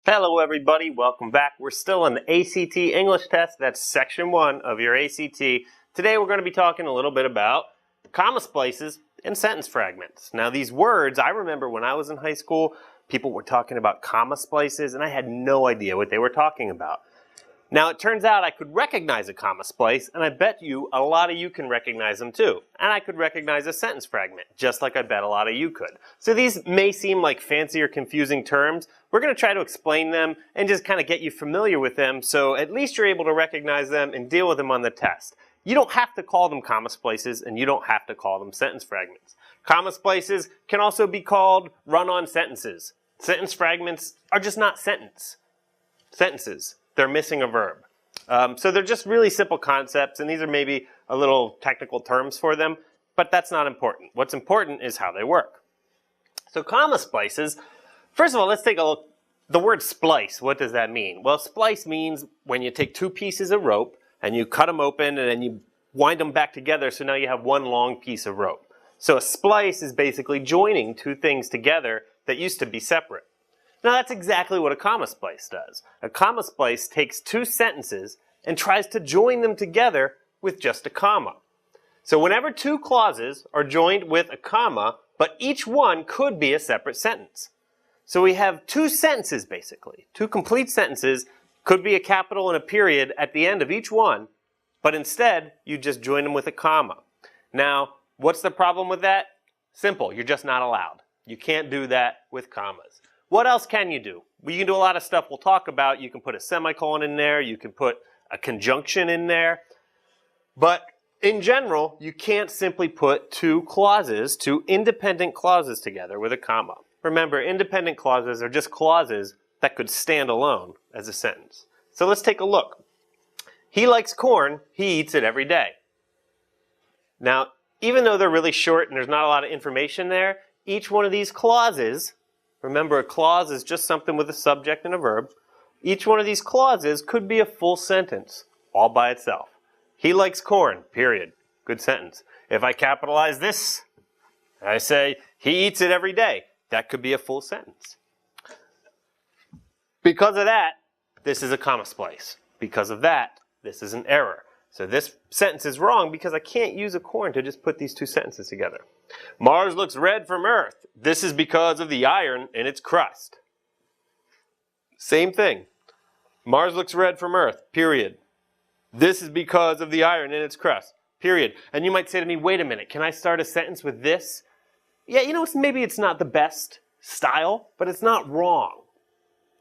Hello everybody, welcome back. We're still on the ACT English test. That's section 1 of your ACT. Today we're going to be talking a little bit about comma splices and sentence fragments. Now these words, I remember when I was in high school, people were talking about comma splices and I had no idea what they were talking about. Now it turns out I could recognize a comma splice, and I bet you a lot of you can recognize them too. And I could recognize a sentence fragment, just like I bet a lot of you could. So these may seem like fancy or confusing terms. We're going to try to explain them and just kind of get you familiar with them so at least you're able to recognize them and deal with them on the test. You don't have to call them comma splices and you don't have to call them sentence fragments. Comma splices can also be called run-on sentences. Sentence fragments are just not sentences. They're missing a verb. So they're just really simple concepts, and these are maybe a little technical terms for them, but that's not important. What's important is how they work. So comma splices, first of all, let's take a look. The word splice, what does that mean? Well, splice means when you take two pieces of rope and you cut them open and then you wind them back together, so now you have one long piece of rope. So a splice is basically joining two things together that used to be separate. Now that's exactly what a comma splice does. A comma splice takes two sentences and tries to join them together with just a comma. So whenever two clauses are joined with a comma, but each one could be a separate sentence. So we have two sentences basically. Two complete sentences, could be a capital and a period at the end of each one, but instead you just join them with a comma. Now, what's the problem with that? Simple, you're just not allowed. You can't do that with commas. What else can you do? Well, you can do a lot of stuff we'll talk about. You can put a semicolon in there. You can put a conjunction in there. But in general, you can't simply put two independent clauses together with a comma. Remember, independent clauses are just clauses that could stand alone as a sentence. So let's take a look. He likes corn. He eats it every day. Now, even though they're really short and there's not a lot of information there, each one of these clauses, remember, a clause is just something with a subject and a verb. Each one of these clauses could be a full sentence, all by itself. He likes corn, period. Good sentence. If I capitalize this, I say, he eats it every day. That could be a full sentence. Because of that, this is a comma splice. Because of that, this is an error. So this sentence is wrong because I can't use a corn to just put these two sentences together. Mars looks red from Earth. This is because of the iron in its crust. Same thing. Mars looks red from Earth, period. This is because of the iron in its crust, period. And you might say to me, wait a minute, can I start a sentence with this? Yeah, you know, maybe it's not the best style, but it's not wrong.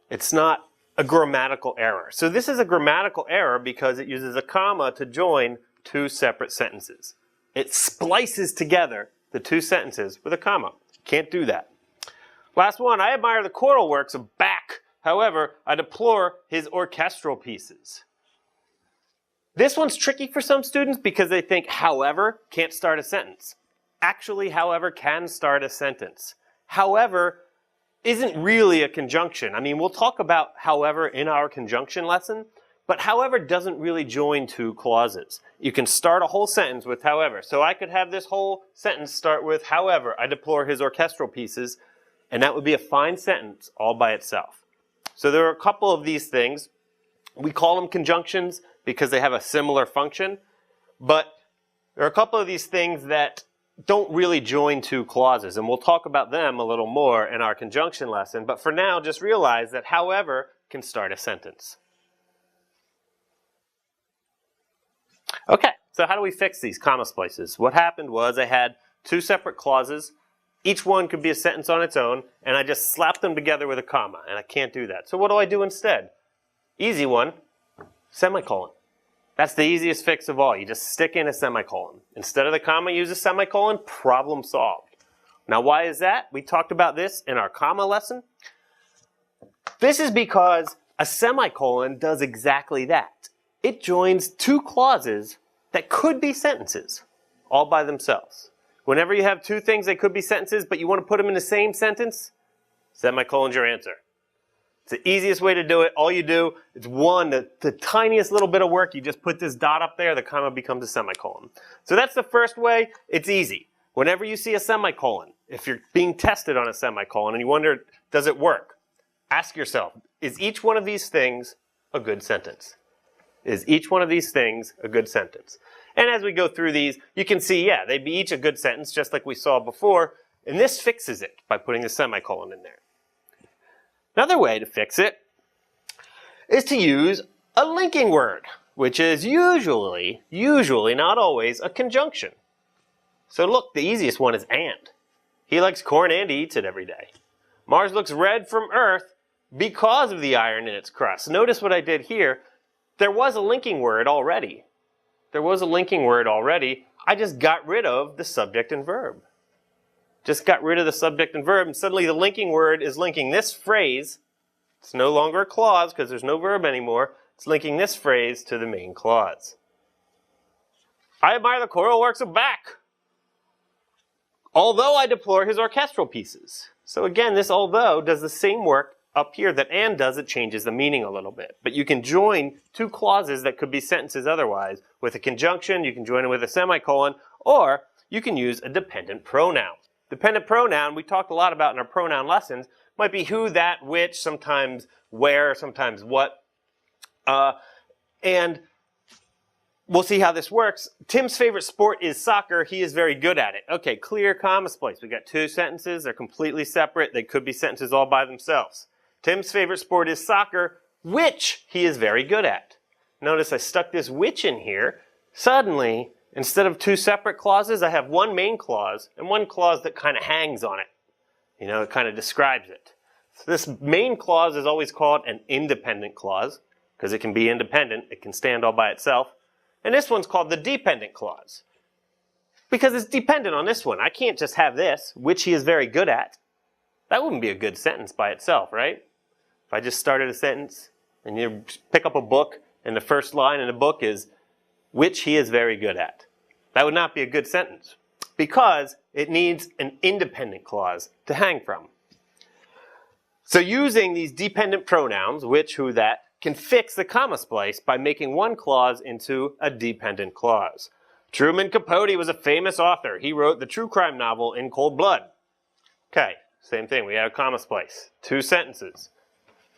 It's not a grammatical error. So this is a grammatical error because it uses a comma to join two separate sentences. It splices together the two sentences with a comma. Can't do that. Last one, I admire the choral works of Bach. However, I deplore his orchestral pieces. This one's tricky for some students because they think however can't start a sentence. Actually, however can start a sentence. However isn't really a conjunction. I mean, we'll talk about however in our conjunction lesson, but however doesn't really join two clauses. You can start a whole sentence with however. So I could have this whole sentence start with however, I deplore his orchestral pieces, and that would be a fine sentence all by itself. So there are a couple of these things. We call them conjunctions because they have a similar function, but there are a couple of these things that don't really join two clauses, and we'll talk about them a little more in our conjunction lesson, but for now, just realize that however can start a sentence. Okay, so how do we fix these comma splices? What happened was I had two separate clauses. Each one could be a sentence on its own, and I just slapped them together with a comma, and I can't do that. So what do I do instead? Easy one, semicolon. That's the easiest fix of all. You just stick in a semicolon. Instead of the comma, use a semicolon, problem solved. Now why is that? We talked about this in our comma lesson. This is because a semicolon does exactly that. It joins two clauses that could be sentences all by themselves. Whenever you have two things that could be sentences, but you want to put them in the same sentence, semicolon's your answer. It's the easiest way to do it. All you do, it's the tiniest little bit of work. You just put this dot up there, the comma becomes a semicolon. So that's the first way. It's easy. Whenever you see a semicolon, if you're being tested on a semicolon and you wonder, does it work? Ask yourself, is each one of these things a good sentence? Is each one of these things a good sentence? And as we go through these, you can see, yeah, they'd be each a good sentence, just like we saw before, and this fixes it by putting the semicolon in there. Another way to fix it is to use a linking word, which is usually, not always, a conjunction. So look, the easiest one is and. He likes corn and eats it every day. Mars looks red from Earth because of the iron in its crust. Notice what I did here. There was a linking word already. I just got rid of the subject and verb. And suddenly the linking word is linking this phrase. It's no longer a clause because there's no verb anymore. It's linking this phrase to the main clause. I admire the choral works of Bach, although I deplore his orchestral pieces. So again, this although does the same work up here that and does. It changes the meaning a little bit. But you can join two clauses that could be sentences otherwise with a conjunction. You can join it with a semicolon, or you can use a dependent pronoun. Dependent pronoun, we talked a lot about in our pronoun lessons, might be who, that, which, sometimes where, sometimes what. And we'll see how this works. Tim's favorite sport is soccer. He is very good at it. Okay, clear, comma place. We got two sentences. They're completely separate. They could be sentences all by themselves. Tim's favorite sport is soccer, which he is very good at. Notice I stuck this which in here. Suddenly, instead of two separate clauses, I have one main clause and one clause that kind of hangs on it. You know, it kind of describes it. So this main clause is always called an independent clause because it can be independent. It can stand all by itself. And this one's called the dependent clause because it's dependent on this one. I can't just have this, which he is very good at. That wouldn't be a good sentence by itself, right? If I just started a sentence and you pick up a book and the first line in the book is, which he is very good at. That would not be a good sentence because it needs an independent clause to hang from. So using these dependent pronouns, which, who, that, can fix the comma splice by making one clause into a dependent clause. Truman Capote was a famous author. He wrote the true crime novel In Cold Blood. Okay, same thing. We have a comma splice. Two sentences.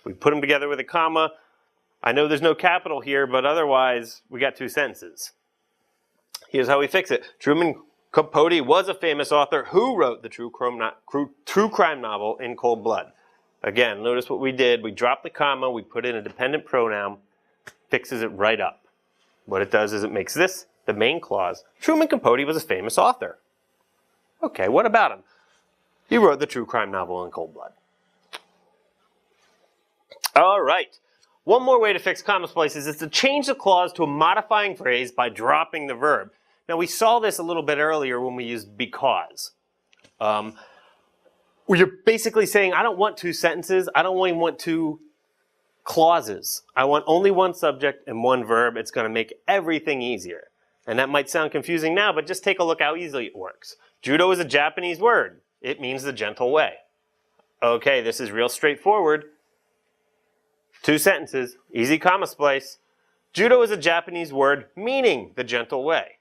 We put them together with a comma. I know there's no capital here, but otherwise we got two sentences. Here's how we fix it. Truman Capote was a famous author who wrote the true crime novel In Cold Blood. Again, notice what we did. We dropped the comma, we put in a dependent pronoun, fixes it right up. What it does is it makes this the main clause. Truman Capote was a famous author. Okay, what about him? He wrote the true crime novel In Cold Blood. All right. One more way to fix comma splices is to change the clause to a modifying phrase by dropping the verb. Now, we saw this a little bit earlier when we used because. Where you're basically saying, I don't want two sentences. I don't even want two clauses. I want only one subject and one verb. It's going to make everything easier. And that might sound confusing now, but just take a look how easily it works. Judo is a Japanese word. It means the gentle way. Okay, this is real straightforward. Two sentences, easy comma splice. Judo is a Japanese word meaning the gentle way.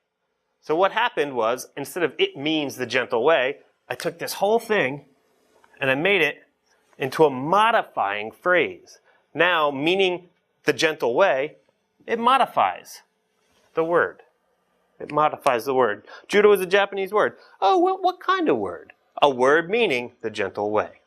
So what happened was, instead of it means the gentle way, I took this whole thing and I made it into a modifying phrase. Now, meaning the gentle way, it modifies the word. It modifies the word. Judo is a Japanese word. Oh, well, what kind of word? A word meaning the gentle way.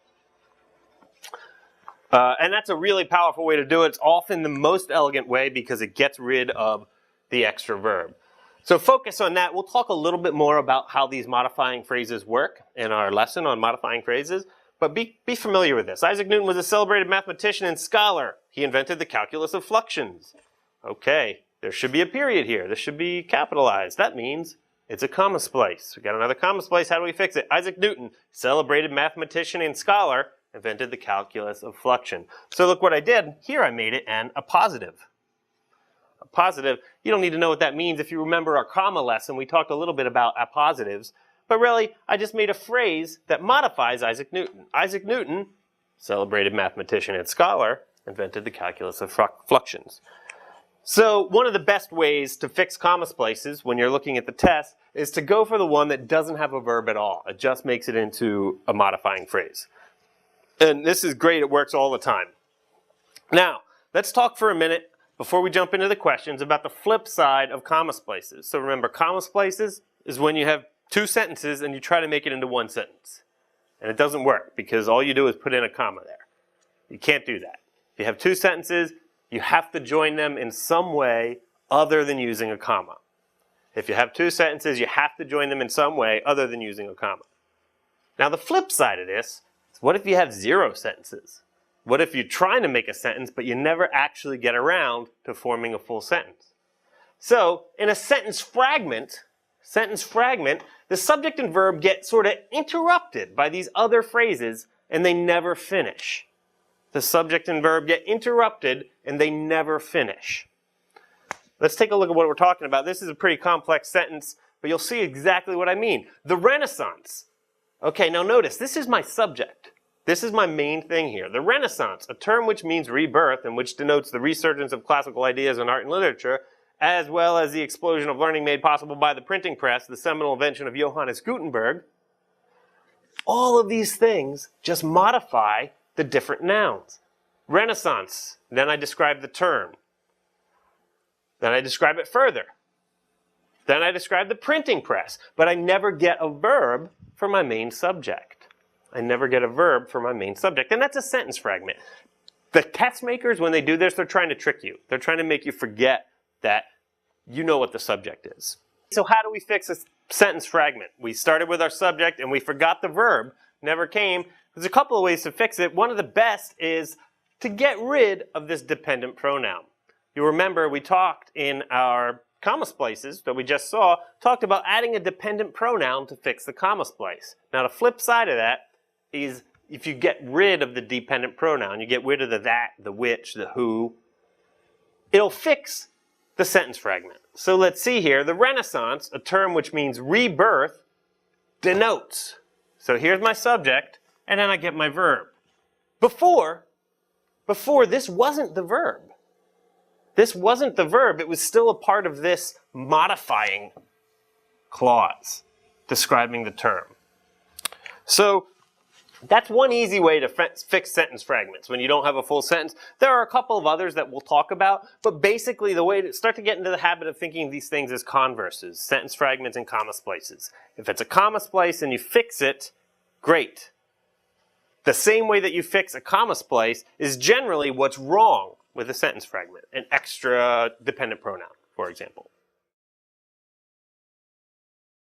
And that's a really powerful way to do it. It's often the most elegant way because it gets rid of the extra verb. So focus on that. We'll talk a little bit more about how these modifying phrases work in our lesson on modifying phrases. But be familiar with this. Isaac Newton was a celebrated mathematician and scholar. He invented the calculus of fluxions. Okay, there should be a period here. This should be capitalized. That means it's a comma splice. We got another comma splice. How do we fix it? Isaac Newton, celebrated mathematician and scholar, invented the calculus of fluxion. So look what I did. Here I made it an appositive. Appositive, you don't need to know what that means. If you remember our comma lesson, we talked a little bit about appositives. But really, I just made a phrase that modifies Isaac Newton. Isaac Newton, celebrated mathematician and scholar, invented the calculus of fluxions. So one of the best ways to fix comma splices when you're looking at the test is to go for the one that doesn't have a verb at all. It just makes it into a modifying phrase. And this is great, it works all the time. Now, let's talk for a minute, before we jump into the questions, about the flip side of comma splices. So remember, comma splices is when you have two sentences and you try to make it into one sentence. And it doesn't work, because all you do is put in a comma there. You can't do that. If you have two sentences, you have to join them in some way other than using a comma. If you have two sentences, you have to join them in some way other than using a comma. Now the flip side of this is, what if you have 0 sentences? What if you're trying to make a sentence but you never actually get around to forming a full sentence? So in a sentence fragment, the subject and verb get sort of interrupted by these other phrases and they never finish. The subject and verb get interrupted and they never finish. Let's take a look at what we're talking about. This is a pretty complex sentence, but you'll see exactly what I mean. The Renaissance. Okay, now notice, this is my subject. This is my main thing here. The Renaissance, a term which means rebirth and which denotes the resurgence of classical ideas in art and literature, as well as the explosion of learning made possible by the printing press, the seminal invention of Johannes Gutenberg. All of these things just modify the different nouns. Renaissance, then I describe the term. Then I describe it further. Then I describe the printing press, but I never get a verb for my main subject. I never get a verb for my main subject, and that's a sentence fragment. The test makers, when they do this, they're trying to trick you. They're trying to make you forget that you know what the subject is. So how do we fix a sentence fragment? We started with our subject and we forgot the verb, never came. There's a couple of ways to fix it. One of the best is to get rid of this dependent pronoun. You remember we talked in our comma splices that we just saw, talked about adding a dependent pronoun to fix the comma splice. Now the flip side of that is if you get rid of the dependent pronoun, you get rid of the that, the which, the who, it'll fix the sentence fragment. So let's see here. The Renaissance, a term which means rebirth, denotes. So here's my subject, and then I get my verb. Before this wasn't the verb. This wasn't the verb. It was still a part of this modifying clause describing the term. So that's one easy way to fix sentence fragments when you don't have a full sentence. There are a couple of others that we'll talk about, but basically the way to start to get into the habit of thinking of these things as converses, sentence fragments and comma splices. If it's a comma splice and you fix it, great. The same way that you fix a comma splice is generally what's wrong with a sentence fragment, an extra dependent pronoun, for example.